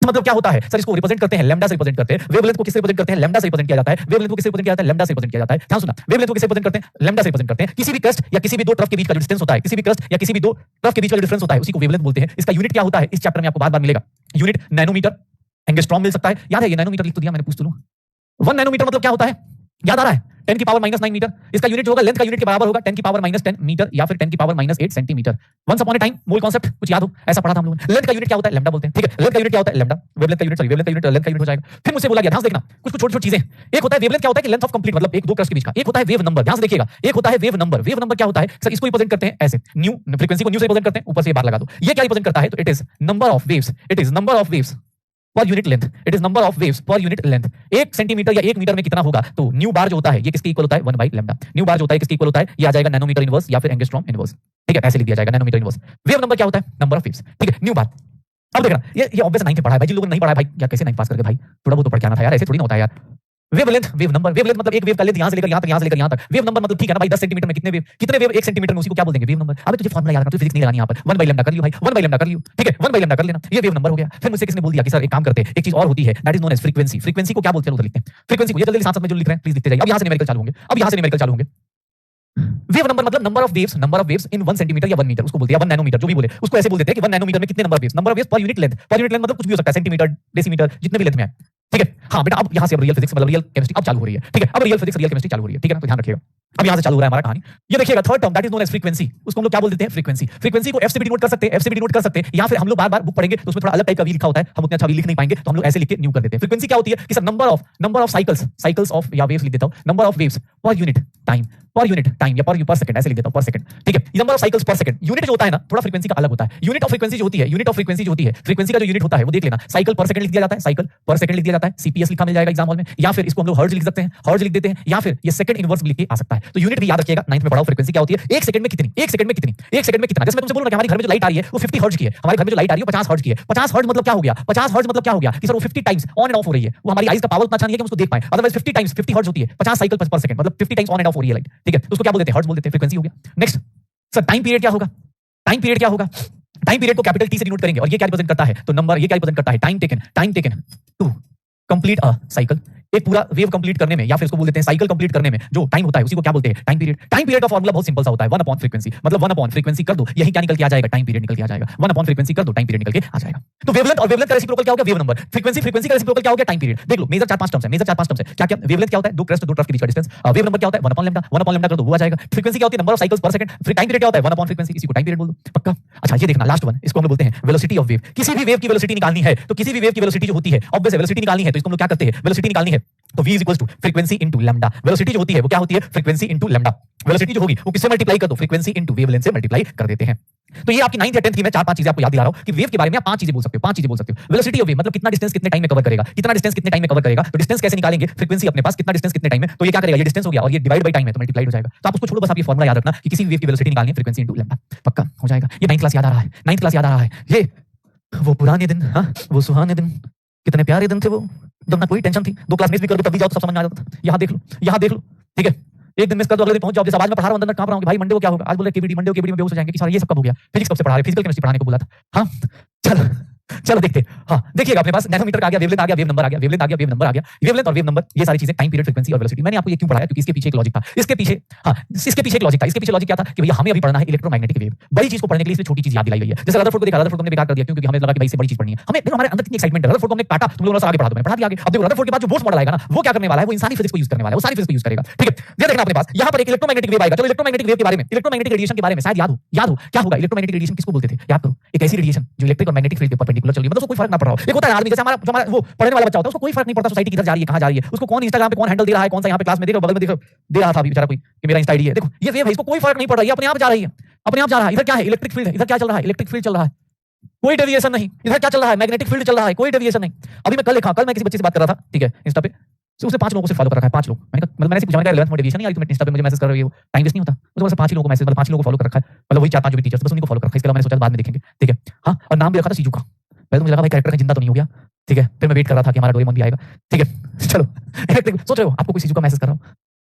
मतलब क्या होता है सर, इसको रिप्रेजेंट करते हैं लैम्डा से रिप्रेजेंट करते हैं, वेवलेंथ को किससे रिप्रेजेंट करते हैं, लैम्डा से रिप्रेजेंट किया जाता है, वेवलेंथ को किससे रिप्रेजेंट किया जाता है, लैम्डा से रिप्रेजेंट किया जाता है। ध्यान सुनना, वेवलेंथ को किससे रिप्रेजेंट करते हैं, लैम्डा से रिप्रेजेंट करते हैं। किसी भी क्रस्ट या किसी भी दो ट्रफ के बीच का जो डिस्टेंस होता है, किसी भी क्रस्ट या किसी भी दो ट्रफ के बीच का जो डिफरेंस होता है, उसी को वेवलेंथ बोलते हैं। इसका यूनिट क्या होता है, इस चैप्टर में आपको बार-बार मिलेगा। यूनिट नैनोमीटर, एंगस्ट्रॉम मिल सकता है, याद है ये नैनोमीटर लिख तो दिया मैंने, पूछ तो लूं। 1 नैनोमीटर मतलब क्या होता है, याद आ रहा है, 10 की पावर -9 मीटर। इसका यूनिट जो होगा लेंथ का यूनिट के बराबर होगा 10 की पावर -10 मीटर या फिर 10 की पावर -8 centimetre. Once upon a time mole concept कुछ याद हो, ऐसा पढ़ा था हम लोगों ने। लेंथ का यूनिट क्या होता है, लैम्डा बोलते हैं, ठीक है। लेंथ का यूनिट क्या होता है, लैम्डा। वेवलेंथ का यूनिट, सॉरी वेवलेंथ का यूनिट, लेंथ का यूनिट हो जाएगा। फिर मुझसे बोला गया, ध्यान से देखना, कुछ छोटी-छोटी चीजें। एक होता है वेवलेंथ, क्या होता है कि लेंथ ऑफ कंप्लीट, मतलब एक दो क्रस्ट के बीच का। एक होता है वेव नंबर, ध्यान से देखिएगा, एक होता है वेव नंबर। वेव नंबर क्या होता है सर, इसको रिप्रेजेंट करते हैं ऐसे, न्यू, फ्रीक्वेंसी को न्यू से रिप्रेजेंट करते हैं, ऊपर से ये बार लगा दो। ये क्या रिप्रेजेंट करता है, तो it is number of waves, it is number of waves per unit length, it is number of waves per unit length. 1 centimetre या 1 मीटर में कितना होगा, तो न्यू बार जो होता है ये किसके इक्वल होता है, 1 बाई लैम्डा। न्यू बार जो होता है किसके इक्वल होता है, ये आ जाएगा नैनोमीटर इनवर्स या फिर एंगस्ट्रॉम इनवर्स, ठीक है, ऐसे लिख दिया जाएगा नैनोमीटर इनवर्स। वेव नंबर क्या होता है, नंबर ऑफ वेव्स, ठीक है, न्यू बार। अब देखना, ये ऑब्वियस 9 में पढ़ा है भाई, जिन लोगों ने नहीं पढ़ा है भाई, या कैसे 9 पास करके भाई, थोड़ा बहुत तो पढ़ के आना था यार, ऐसे थोड़ी ना होता है यार। वेवलेंथ, वेव नंबर, वेवलेंथ मतलब एक वेव का लेंथ यहां से लेकर यहां तक, यहां से लेकर यहां तक। वेव नंबर मतलब ठीक है ना भाई, 10 सेंटीमीटर में कितने वेव 1 सेंटीमीटर में, उसी को क्या बोल देंगे, वेव नंबर। अबे तुझे फार्मूला याद रखना, तुझे फिजिक्स नहीं लगानी यहां पर। 1 बाई लैम्डा कर लियो भाई, 1 बाई लैम्डा कर लियो, ठीक है, 1 बाई लैम्डा कर लेना, ये वेव नंबर हो गया। फिर मुझसे किसने बोल दिया कि सर एक काम करते हैं, एक चीज और होती है, that is known as frequency. Frequency को क्या बोलते हैं, उधर लिखते हैं फ्रीक्वेंसी को। ये जल्दी साथ-साथ में जो लिख रहे हैं प्लीज लिखते जाइए। अब यहां से न्यूमेरिकल चालू होंगे, अब यहां से न्यूमेरिकल चालू होंगे। वेव नंबर मतलब number of waves in 1 centimetre या 1 मीटर, उसको बोलते हैं 1 नैनोमीटर, जो भी बोले उसको ऐसे बोल देते हैं कि 1 नैनोमीटर में कितने number of waves per unit length. Per unit length मतलब कुछ भी हो सकता है, सेंटीमीटर, डेसीमीटर, जितने भी लेंथ में है, ठीक है। हाँ बेटा, अब यहां से अब रियल फिजिक्स मतलब रियल केमिस्ट्री अब चालू हो रही है, ठीक है। अब रियल फिजिक्स रियल केमिस्ट्री चालू हो रही है, ठीक है ना, तो ध्यान रखिएगा। अब यहां से चालू हो रहा है हमारा कहानी। ये देखिएगा third term, that is known as frequency, उसको हम लोग क्या बोल देते हैं, फ्रीक्वेंसी। फ्रीक्वेंसी को एफ से भी डिनोट कर सकते हैं, एफ से भी डिनोट कर सकते हैं, या फिर हम लोग बार-बार बुक पढ़ेंगे तो उसमें थोड़ा अलग टाइप का वी लिखा होता है, हम उतना अच्छा वी लिख नहीं पाएंगे, तो हम लोग ऐसे लिख के न्यू कर देते हैं। फ्रीक्वेंसी क्या होती है कि sir number of cycles of, या वेव्स लिख देता हूं, number of waves per unit time या पर सेकंड, ऐसे लिख देता हूं, पर सेकंड, ठीक है। नंबर ऑफ साइकिल्स पर सेकंड। यूनिट जो होता है ना, थोड़ा फ्रीक्वेंसी का अलग होता है। यूनिट ऑफ फ्रीक्वेंसी जो होती है, फ्रीक्वेंसी का जो यूनिट होता है वो देख लेना, साइकिल पर सेकंड लिख दिया जाता है, साइकिल पर सेकंड लिख दिया जाता है, सीपीएस लिखा मिल जाएगा एग्जाम हॉल में, या फिर इसको हम लोग हर्ट्ज लिख सकते हैं, हर्ट्ज लिख देते हैं, या फिर ये सेकंड इनवर्स लिख के आ सकता है। तो यूनिट भी याद रखिएगा, 9th में पढ़ाओ फ्रीक्वेंसी क्या होती है, 1 सेकंड में कितनी, 1 सेकंड में कितनी, 1 सेकंड में कितना। जैसे मैं तुमसे बोल रहा हूं कि हमारे घर में जो लाइट आ रही है वो 50 हर्ट्ज की है, हमारे घर में जो लाइट आ रही है 50 हर्ट्ज की है। 50 हर्ट्ज मतलब क्या हो गया, 50 हर्ट्ज मतलब क्या हो गया कि सर वो 50 टाइम्स ऑन एंड ऑफ हो रही है। वो हमारी आईज का पावर उतना अच्छा नहीं है कि हम उसको देख पाएं, अदरवाइज 50 टाइम्स 50 हर्ट्ज होती है, 50 साइकिल पर सेकंड मतलब 50 टाइम्स ऑन एंड ऑफ हो रही है लाइट, ठीक है। तो उसको क्या बोल देते हैं, हर्ट्ज बोल देते हैं, फ्रीक्वेंसी हो गया। नेक्स्ट सर टाइम पीरियड क्या होगा, टाइम पीरियड क्या होगा, टाइम पीरियड को कैपिटल टी से डिनोट करेंगे, और ये क्या रिप्रेजेंट करता है, तो नंबर, ये क्या रिप्रेजेंट करता है, time taken to complete a cycle. एक पूरा वेव कंप्लीट करने में, या फिर इसको बोल देते हैं साइकिल कंप्लीट करने में जो टाइम होता है उसी को क्या बोलते हैं, टाइम पीरियड। टाइम पीरियड का फॉर्मूला बहुत सिंपल सा होता है, 1 अपॉन फ्रीक्वेंसी, मतलब 1 अपॉन फ्रीक्वेंसी कर दो, यही क्या निकल के आ जाएगा, टाइम पीरियड निकल के आ जाएगा। 1 अपॉन फ्रीक्वेंसी कर दो, टाइम पीरियड निकल के आ जाएगा। तो वेवलेंथ और वेवलेंथ का रेसिप्रोकल क्या हो गया, वेव नंबर। फ्रीक्वेंसी का रेसिप्रोकल क्या हो गया, टाइम पीरियड। देख लो मेजर 4-5 टर्म्स है, क्या वेवलेंथ क्या होता है, दो क्रस्ट दो ट्रफ के बीच का डिस्टेंस। वेव नंबर क्या होता है, 1 अपॉन लैम्डा कर दो, वो आ जाएगा। फ्रीक्वेंसी क्या होती है, नंबर ऑफ साइकिल्स पर सेकंड। फिर टाइम पीरियड क्या होता है, 1 अपॉन फ्रीक्वेंसी, इसी को टाइम पीरियड बोल दो, पक्का। अच्छा ये देखना लास्ट वन, इसको हम लोग बोलते हैं वेलोसिटी ऑफ वेव। किसी भी वेव की वेलोसिटी निकालनी है, तो किसी भी वेव की वेलोसिटी जो होती है, ऑब्वियस वेलोसिटी निकालनी है, तो इसको हम लोग क्या करते हैं, वेलोसिटी निकालनी है तो v equals to frequency into lambda. Velocity जो होती है वो क्या होती है, फ्रीक्वेंसी इनटू लैम्डा। वेलोसिटी जो होगी वो किससे मल्टीप्लाई कर दो, फ्रीक्वेंसी इनटू वेवलेंथ से मल्टीप्लाई कर देते हैं। तो ये आपकी 9th या 10th की मैं 4-5 चीजें आपको याद दिला रहा हूं कि वेव के बारे में आप 5 चीजें बोल सकते हो, 5 चीजें बोल सकते हो। वेलोसिटी ऑफ वेव मतलब कितना डिस्टेंस कितने टाइम में कवर करेगा, कितना डिस्टेंस कितने टाइम में कवर करेगा। तो डिस्टेंस कैसे निकालेंगे, फ्रीक्वेंसी अपने पास, कितना डिस्टेंस कितने टाइम में, तो ये क्या करेगा, ये डिस्टेंस हो गया और ये डिवाइड बाय टाइम है तो मल्टीप्लाई हो जाएगा। तो आप उसको छोड़ो, बस आप ये फार्मूला याद रखना कि किसी भी वेव की वेलोसिटी निकालनी है, फ्रीक्वेंसी इनटू लैम्डा, पक्का हो जाएगा। ये 9th क्लास याद आ रहा है, 9th क्लास याद आ रहा है। ये वो पुराने दिन, हां वो सुहाने दिन, कितने प्यारे दिन थे वो, जब ना कोई टेंशन थी। 2 क्लास मिस भी कर दो तब भी जाओ तो सब समझ में आ जाता था। यहां देख लो, ठीक है। एक दिन मिस कर दो, अगले दिन पहुंच जाओ। जैसे आज मैं पढ़ा रहा हूं, अंदर कहां पढ़ा हूं कि भाई मंडे को क्या होगा, आज बोले केबीडी, मंडे को केबीडी में बेहोश हो जाएंगे कि सारा ये सब कब हो गया, फिजिक्स कब से पढ़ा रहे, फिजिकल केमिस्ट्री पढ़ाने को बोला था। हां चलो देखते हैं। हाँ देखिएगा अपने पास नैनोमीटर आ गया, वेवलेंथ आ गया, वेव नंबर आ गया, वेवलेंथ आ गया, वेव नंबर आ गया, वेवलेंथ और वेव नंबर, ये सारी चीजें टाइम पीरियड, फ्रीक्वेंसी और वेलोसिटी। मैंने आपको ये क्यों पढ़ाया, क्योंकि इसके पीछे एक लॉजिक था। इसके पीछे एक लॉजिक था। इसके पीछे लॉजिक क्या था कि भैया हमें अभी पढ़ना है इलेक्ट्रोमैग्नेटिक वेव। बड़ी चीज को पढ़ने के लिए इसमें छोटी चीज याद दिलाई गई है। जैसे रदरफोर्ड को देखा, रदरफोर्ड हमने बेकार कर दिया क्योंकि हमें लगा कि भाई इससे बड़ी चीज पढ़नी है। हमें देखो हमारे अंदर कितनी एक्साइटमेंट है, रदरफोर्ड को हमने काटा, तुम लोगों ने आगे पढ़ा दो, मैं पढ़ा दिया आगे। अब देखो रदरफोर्ड के बाद जो बोर्स मॉडल आएगा ना, वो क्या करने वाला है, वो इंसानी फिजिक्स को यूज करने वाला है, वो सारी फिजिक्स को यूज करेगा, ठीक है। ये देखना अपने पास यहां पर एक इलेक्ट्रोमैग्नेटिक वेव आएगा। चलो इलेक्ट्रोमैग्नेटिक वेव के बारे में, इलेक्ट्रोमैग्नेटिक रेडिएशन के बारे में शायद याद हो क्या होगा। इलेक्ट्रोमैग्नेटिक रेडिएशन किसको बोलते थे, याद करो। एक ऐसी रेडिएशन जो इलेक्ट्रिक और मैग्नेटिक फील्ड के परपेंडिकुलर चल रही है, मतलब उसको कोई फर्क ना पड़ रहा हो। एक होता है आर्मी, जैसे हमारा वो पढ़ने वाला बच्चा होता है, उसको कोई फर्क नहीं पड़ता सोसाइटी किधर जा रही है, कहां जा रही है, उसको कौन इंस्टाग्राम पे कौन हैंडल दे रहा है, कौन सा यहां पे क्लास में देखो बगल में देखो दे रहा था अभी बेचारा कोई कि मेरा इंस्टा आईडी है। देखो ये वेव है, इसको कोई फर्क नहीं पड़ रहा है, ये अपने आप जा रही है, अपने आप जा रहा है। इधर क्या है, इलेक्ट्रिक फील्ड है, इधर क्या चल रहा है, इलेक्ट्रिक फील्ड चल रहा है, कोई डेविएशन नहीं। इधर क्या चल रहा है, मैग्नेटिक फील्ड चल रहा है, कोई डेविएशन नहीं। अभी मैं कल मैं किसी बच्चे से बात कर रहा था, ठीक है, इंस्टा पे, उसने 5 लोगों को फॉलो कर रखा है, 5 लोग। मैंने पूछा, मैंने 11th में डेविएशन नहीं आई, तुम इंस्टा पे मुझे मैसेज कर रही हो, टाइम वेस्ट नहीं होता। उसने बस 5 लोगों को मैसेज, मतलब 5 लोगों को फॉलो कर रखा है, मतलब वही 4-5 जो भी टीचर्स, बस उन्हीं को फॉलो कर रखा है। इसके अलावा मैंने सोचा बाद में देखेंगे, ठीक है। हाँ, और नाम भी रखा था सीजू का। पहले तो मुझे लगा भाई कैरेक्टर जिंदा तो नहीं हो गया, ठीक है। फिर मैं वेट कर रहा था कि हमारा डोरेमोन भी आएगा, ठीक है। चलो सोच रहे हो आपको कोई सीजू का मैसेज कर रहा हूं,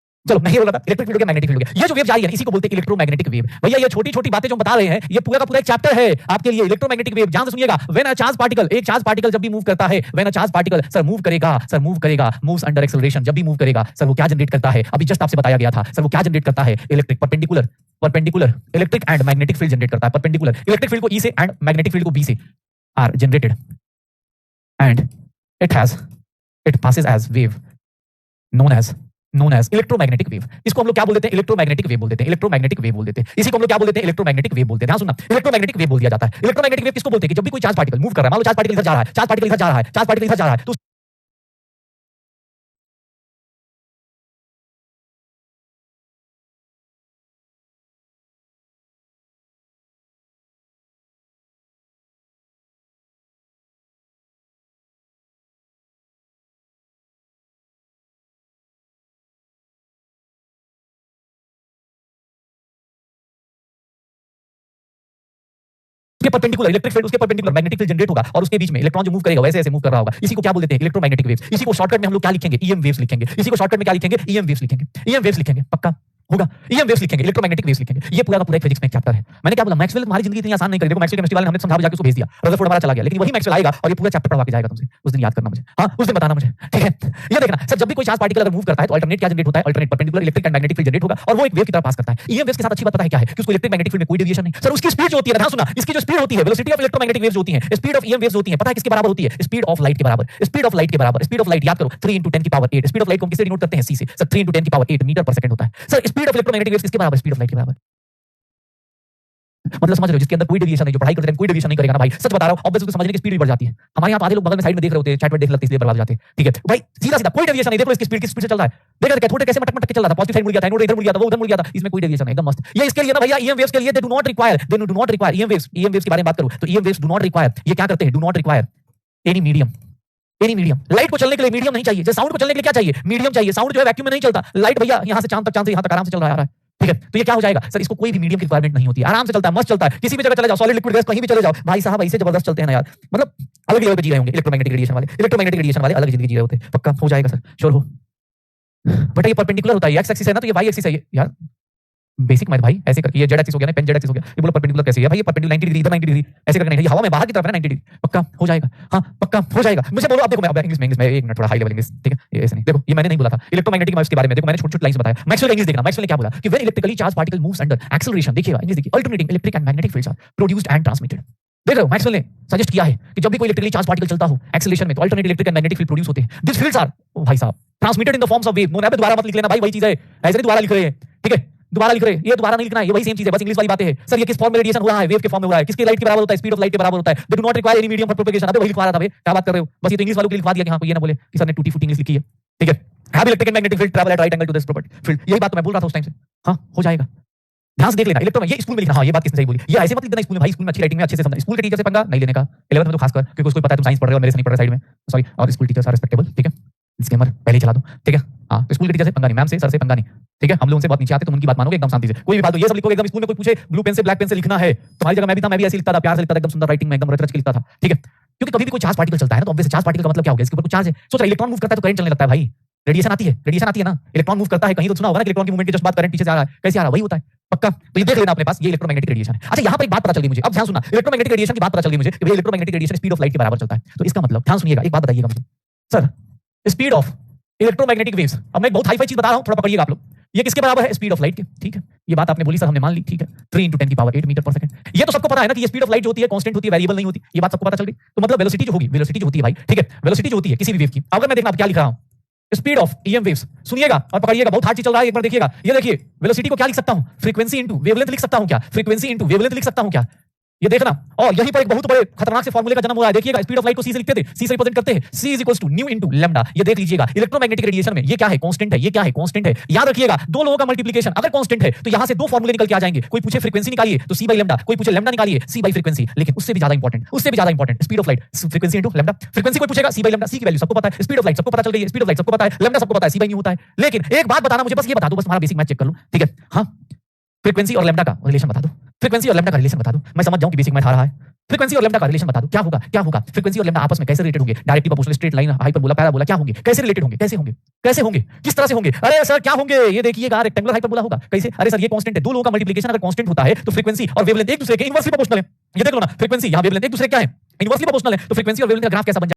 चलो मैं ये बोल रहा था इलेक्ट्रिक फील्ड हो गया, मैग्नेटिक फील्ड हो गया। ये जो वेव जा रही है इसी को बोलते हैं इलेक्ट्रोमैग्नेटिक वेव। भैया ये छोटी छोटी बातें जो हम बता रहे हैं ये पूरा का पूरा एक चैप्टर है आपके लिए इलेक्ट्रोमैग्नेटिक वेव। ध्यान से सुनिएगा। व्हेन अ चार्ज पार्टिकल, एक चार्ज पार्टिकल जब भी मूव करता है, when a charge particle sir move करेगा, मूव्स अंडर एक्सेलरेशन, जब भी मूव करेगा सर वो क्या जनरेट करता है, अभी जस्ट आपसे बताया गया था सर वो क्या जनरेट करता है, electric perpendicular electric and magnetic field generate करता है। परपेंडिकुलर इलेक्ट्रिक फील्ड को ई से एंड मैग्नेटिक फील्ड को बी से are generated and it passes as wave known as electromagnetic wave. इसको हम लोग क्या बोल देते हैं, इलेक्ट्रोमैग्नेटिक वेव बोल देते हैं, इलेक्ट्रोमैग्नेटिक वेव बोल देते हैं। इसी को हम लोग क्या बोल देते हैं, इलेक्ट्रोमैग्नेटिक वेव बोलते हैं। ध्यान सुनना, इलेक्ट्रोमैग्नेटिक वेव बोल दिया जाता है। इलेक्ट्रोमैग्नेटिक वेव किसको बोलते हैं कि जब भी कोई चार्ज पार्टिकल मूव कर रहा है, मान लो चार्ज पार्टिकल इधर जा रहा है, चार्ज पार्टिकल इधर जा रहा है, चार्ज पार्टिकल इधर जा रहा है, तो उसके परपेंडिकुलर इलेक्ट्रिक फील्ड, उसके परपेंडिकुलर मैग्नेटिक फील्ड जनरेट होगा और उसके बीच में इलेक्ट्रॉन जो मूव करेगा वैसे ऐसे मूव कर रहा होगा। इसी को क्या बोल देते हैं, इलेक्ट्रोमैग्नेटिक वेव्स। इसी को शॉर्टकट में हम लोग क्या लिखेंगे, ईएम वेव्स लिखेंगे। इसी को शॉर्टकट में क्या लिखेंगे, ईएम वेव्स लिखेंगे। ईएम वेव्स लिखेंगे, पक्का होगा। ईएम वेव्स लिखेंगे, इलेक्ट्रोमैग्नेटिक वेव्स लिखेंगे। ये पूरा का पूरा एक फिजिक्स में एक चैप्टर है। मैंने क्या बोला, मैक्सवेल हमारी जिंदगी इतनी आसान नहीं कर। देखो मैक्सवेल केमिस्ट्री वाले ने हमने समझा बुझा के उसको भेज दिया, रदरफोर्ड हमारा चला गया, लेकिन वही मैक्सवेल आएगा और ये पूरा चैप्टर पढ़वा के जाएगा तुमसे। उस दिन याद करना मुझे, हाँ उस दिन बताना मुझे, ठीक है। ये देखना सर, जब भी कोई चार्ज पार्टिकल अगर मूव करता है तो अल्टरनेट क्या जनरेट होता है, alternate perpendicular electric and magnetic field generate होगा और वो एक वेव की तरह पास करता है। ईएम वेव्स के साथ अच्छी बात पता है क्या है कि उसको इलेक्ट्रिक मैग्नेटिक फील्ड में कोई डेविएशन नहीं सर। उसकी स्पीड जो होती है, ध्यान सुना, इसकी जो स्पीड होती है, वेलोसिटी ऑफ इलेक्ट्रोमैग्नेटिक वेव्स होती है, स्पीड ऑफ ईएम वेव्स होती है, पता है किसके बराबर होती है, स्पीड ऑफ लाइट के बराबर। स्पीड ऑफ लाइट के बराबर, स्पीड ऑफ लाइट याद करो 3 × 10 की पावर 8। स्पीड ऑफ लाइट को हम किससे डिनोट करते हैं, सी से। सर 3 × 10 की पावर 8 मीटर पर सेकंड होता है। Sir speed of electromagnetic waves किसके बराबर, स्पीड ऑफ लाइट के बराबर। मतलब समझ रहे हो, जिसके अंदर कोई डेविएशन नहीं, जो पढ़ाई करते हैं कोई डेविएशन नहीं करेगा ना भाई, सच बता रहा हूं, ऑब्वियसली उसको समझने की स्पीड भी बढ़ जाती है। हमारे यहाँ आधे लोग बगल में साइड में देख रहे होते हैं, चैट में देख लेते हैं, इसलिए बर्बाद हो जाते हैं, ठीक है भाई। सीधा सीधा कोई डेविएशन नहीं, देखो इसकी स्पीड किस स्पीड से चल रहा है, देखा कैथोड कैसे मटक मटक के चल रहा था, पॉजिटिव साइड मुड़ गया था, एनोड इधर मुड़ गया था, वो उधर मुड़ गया था, इसमें कोई डेविएशन नहीं, एकदम मस्त। ये इसके लिए ना भैया, ईएम वेव्स के लिए they do not require EM waves के बारे में बात करूं तो EM waves do not require, ये क्या करते हैं, do not require any medium. Light को चलने के लिए मीडियम नहीं चाहिए, जैसे साउंड को चलने के लिए क्या चाहिए, मीडियम चाहिए। साउंड जो है वैक्यूम में नहीं चलता, लाइट भैया यहां से चांद तक, चांद से यहां तक आराम से चल रहा है, ठीक है। तो ये क्या हो जाएगा सर, इसको कोई भी मीडियम की रिक्वायरमेंट नहीं होती है, आराम से चलता है, मस्त चलता है, किसी भी जगह चले जाओ, सॉलिड लिक्विड गैस कहीं भी चले जाओ भाई साहब, ऐसे जबरदस्त चलते हैं ना यार, मतलब अलग लेवल पे जी रहे होंगे इलेक्ट्रोमैग्नेटिक रेडिएशन वाले अलग जिंदगी जी रहे होते हैं, पक्का हो जाएगा सर, श्योर हो। बट ये परपेंडिकुलर होता है, एक्स एक्सिस है ना, तो ये वाई एक्सिस है यार, बेसिक मैथ भाई, ऐसे करके ये जेड एक्सिस हो गया ना, पेन जेड एक्सिस हो गया, ये बोलो परपेंडिकुलर कैसे है भाई, ये परपेंडिकुलर 90 डिग्री इधर 90 डिग्री ऐसे करके नहीं, ये हवा में बाहर की तरफ है 90 डिग्री, पक्का हो जाएगा, हाँ पक्का हो जाएगा। मुझे बोलो, अब देखो मैं अब इंग्लिश में एक मिनट थोड़ा हाई लेवल इंग्लिश, ठीक है, ये ऐसे नहीं, देखो ये मैंने नहीं बोला था इलेक्ट्रोमैग्नेटिक वेव्स के बारे में, देखो मैंने छोटे-छोटे लाइंस बताया। मैक्सवेल इंग्लिश देखना, मैक्सवेल ने क्या बोला कि when electrically charge particle moves under acceleration, देखिएगा इंग्लिश देखिए, alternating electric and magnetic fields are produced and transmitted. देख रहे हो, मैक्सवेल ने सजेस्ट किया है कि जब भी कोई इलेक्ट्रिकली चार्ज पार्टिकल चलता हो एक्सेलरेशन में तो alternate electric and magnetic field produce होते हैं। दिस फील्ड्स आर, ओ भाई साहब, transmitted in the forms of wave. Known, दोबारा मत लिख लेना भाई, वही चीज है, ऐसे नहीं दोबारा लिख रहे हैं, ठीक है, दोबारा लिख रहे हैं, ये दोबारा नहीं लिखना है, ये वही सेम चीज है, बस इंग्लिश वाली बातें है। सर ये किस फॉर्म में रेडिएशन हो रहा है, वेव के फॉर्म में हो रहा है, किसके लाइट के बराबर होता है, स्पीड ऑफ लाइट के बराबर होता है, they do not require any medium for propagation. अबे वही लिखवा रहा था बे, क्या बात कर रहे हो, बस ये तो इंग्लिश वालों के लिए लिखवा दिया कि हां कोई ये ना बोले कि सर ने टूटी फूटी इंग्लिश लिखी है, ठीक है। Have electric and magnetic field travel at right angle to this property field, यही बात तो मैं बोल रहा था उस टाइम से, हां हो जाएगा। ध्यान से देख लेना, इलेक्ट्रो में ये स्कूल में लिखना, हाँ ये बात किसने सही बोली, ये ऐसे मत लिख देना स्कूल में भाई, स्कूल में अच्छी राइटिंग में अच्छे से समझना, स्कूल के टीचर से पंगा नहीं लेने का 11th में तो खासकर, क्योंकि उसको पता है तुम साइंस पढ़ रहे हो, मेरे से नहीं पढ़ रहे साइड में, सॉरी, और स्कूल टीचर्स आर रिस्पेक्टेबल, ठीक है, डिस्क्लेमर पहले ही चला दो, ठीक है। हाँ तो स्कूल के टीचर से पंगा नहीं, मैम से सर से पंगा नहीं, ठीक है, हम लोग उनसे बहुत नीचे आते, तुम उनकी बात मानोगे एकदम शांति से, कोई भी बात हो ये सब लिखोगे एकदम, स्कूल में कोई पूछे ब्लू पेन से ब्लैक पेन से लिखना है, तुम्हारी जगह मैं भी था, मैं भी ऐसे लिखता था, प्यार से लिखता था, एकदम सुंदर राइटिंग में एकदम रच रच के लिखता था, ठीक है। क्योंकि कभी भी कोई चार्ज पार्टिकल चलता है ना, तो ऑब्वियसली चार्ज पार्टिकल का मतलब क्या हो गया, इसके ऊपर कुछ चार्ज है, सोच रहा इलेक्ट्रॉन मूव करता है तो करंट चलने लगता है भाई, रेडिएशन आती है ना, इलेक्ट्रॉन मूव करता है, कहीं तो सुना होगा ना इलेक्ट्रॉन की मूवमेंट के जस्ट बाद करंट पीछे से आ रहा है, कैसे आ रहा है, वही होता है, पक्का। तो ये देख लेना अपने पास, ये इलेक्ट्रोमैग्नेटिक रेडिएशन है। अच्छा यहाँ पर एक बात पता चल गई मुझे, अब ध्यान सुनना, इलेक्ट्रोमैग्नेटिक रेडिएशन की बात पता चल गई मुझे कि electromagnetic radiation speed of light के बराबर चलता है, तो इसका मतलब ध्यान सुनिएगा, एक बात बताइएगा मुझे sir, speed of electromagnetic waves, अब मैं एक बहुत हाई फाई चीज बता रहा हूं, थोड़ा पकड़िएगा आप लोग, ये किसके बराबर है, स्पीड ऑफ लाइट के, ठीक है। ये बात आपने बोली सर, हमने मान ली, ठीक है, 3 × 10 की पावर 8 मीटर पर सेकंड। ये तो सबको पता है ना कि ये स्पीड ऑफ लाइट जो होती है कांस्टेंट होती है, वेरिएबल नहीं होती, ये बात सबको पता चल गई। तो मतलब वेलोसिटी जो होगी, वेलोसिटी जो होती है भाई, ठीक है, वेलोसिटी जो होती है किसी भी वेव की, अगर मैं देखना आप क्या लिख रहा हूं, स्पीड ऑफ ईएम वेव्स, सुनिएगा और पकड़िएगा, बहुत हार्ड चीज चल रहा है, एक बार देखिएगा, ये देखिए वेलोसिटी को क्या लिख सकता हूं, फ्रीक्वेंसी इनटू वेवलेंथ लिख सकता हूं क्या, फ्रीक्वेंसी इनटू वेवलेंथ लिख सकता हूं क्या, ये देखना। और यहीं पर एक बहुत बड़े खतरनाक से फार्मूले का जन्म हो रहा है, देखिएगा, स्पीड ऑफ लाइट को सी से लिखते थे, सी से रिप्रेजेंट करते हैं, c is new into lambda. ये देख लीजिएगा, इलेक्ट्रोमैग्नेटिक रेडिएशन में ये क्या है, कांस्टेंट है, ये क्या है, कांस्टेंट है, याद रखिएगा। दो लोगों का मल्टीप्लिकेशन अगर कांस्टेंट है तो यहां से दो फार्मूले निकल के आ जाएंगे, कोई पूछे फ्रीक्वेंसी निकालिए तो c लैम्डा, कोई पूछे लैम्डा निकालिए c फ्रीक्वेंसी, लेकिन उससे भी ज्यादा important speed of light, frequency into lambda. Frequency कोई पूछेगा c लैम्डा, c की वैल्यू सबको पता है, स्पीड ऑफ लाइट सबको पता चल गई है, स्पीड ऑफ लाइट सबको पता है, लैम्डा सबको पता है, c न्यू होता है। लेकिन एक बात बताना मुझे, बस ये बता दो, बस हमारा बेसिक मैथ चेक कर लो, ठीक है। हाँ फ्रीक्वेंसी और लैम्ब्डा का रिलेशन बता दो, फ्रीक्वेंसी और लैम्ब्डा का रिलेशन बता दो, मैं समझ जाऊं कि बेसिक मैथ आ रहा है। फ्रीक्वेंसी और लैम्ब्डा का रिलेशन बता दो, क्या होगा क्या होगा, फ्रीक्वेंसी और लैम्ब्डा आपस में कैसे रिलेटेड होंगे, directly proportional, straight line, hyperbola, parabola, क्या होंगे, कैसे रिलेटेड होंगे, कैसे होंगे, कैसे होंगे, किस तरह से होंगे, अरे सर क्या होंगे, ये देखिएगा रेक्टेंगुलर हाइपरबोला होगा, कैसे, अरे सर ये कांस्टेंट है, दो लोगों का मल्टीप्लिकेशन अगर कांस्टेंट होता है तो फ्रीक्वेंसी और वेवलेंथ एक दूसरे के इनवर्सली प्रोपोर्शनल है, ये देख लो ना, फ्रीक्वेंसी यहां वेवलेंथ एक दूसरे क्या है, इनवर्सली प्रोपोर्शनल है, तो फ्रीक्वेंसी और वेवलेंथ का ग्राफ कैसा बन